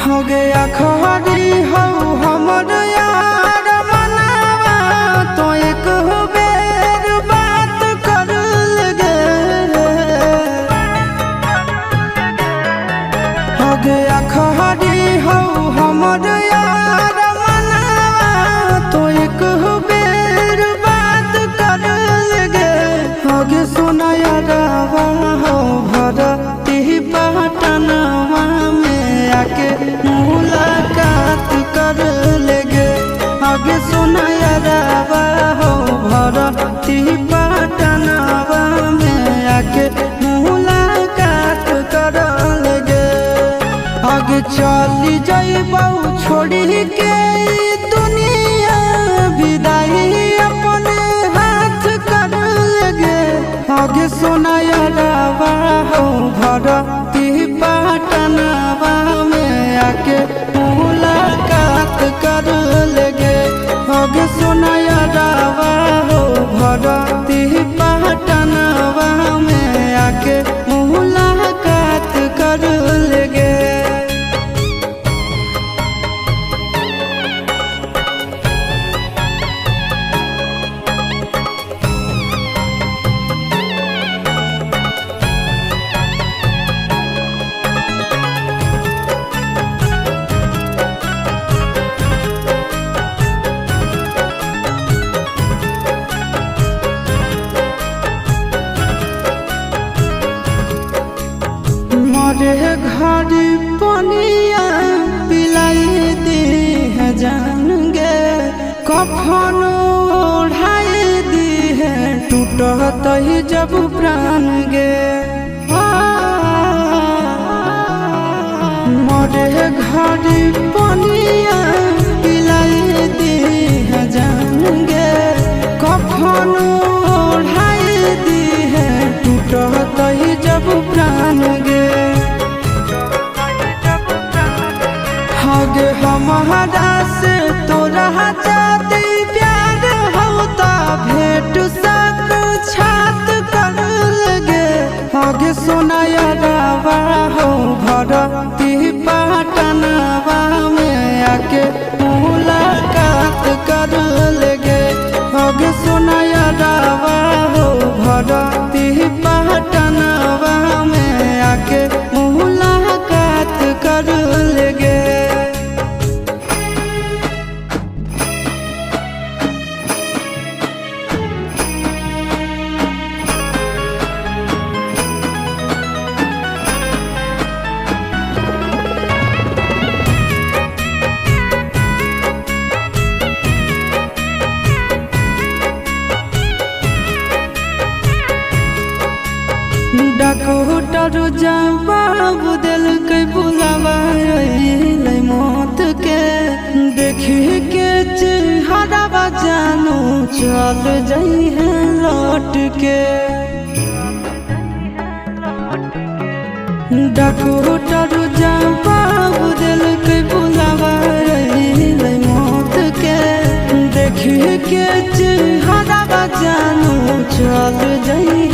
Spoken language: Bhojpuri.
हो गया खरी हो हमर यार मनावा तो एक बेर बात कर लगे। हो गया खरी हो हमर यार मनावा तो एक बेर बात कर लगे। हो गे सोना यारवा हो भरती पटनवा में आके मुलाकात कर लेगे। आगे सुना यारवा हो भरती पटनवा में आके मुलाकात कर लेगे। आगे चली जाइबौ छोड़ी के दुनिया विदाई अपने हाथ कर लेगे। आगे सुना यारवा हो भरती पटनवा में आके मुलाकात कर लेगे। आगे सुना यारवा हो भरती पटनवा में आके मुलाकात कर लेगे। मरे घड़ी पनिया पिलाई दी है जान गे। कफन ओढ़ाई दी है टूटत ही जब प्राण गे। मरे घड़ी पनिया पिलाई दी है जान गे। कफन ओढ़ाई दी है टूटत ही जब प्राण गे। हगे हमारा से तोरा जाती प्यार होता भेंट साक्षात कर लगे। हगे सोना यारवा हो भरती पटनवा में आके मुलाकात कर लेगे। हगे सोना यारवा हो भरती पटनवा में आके मुलाकात कर लेगे। डॉक्टर जवाब दिल के बुलावा मौत के। देखी के चेहरा जानू चल जाई है लौट के। डॉक्टर जवाब दिल के बुलावा मौत के। देखी के चेहरा जानू चल जाई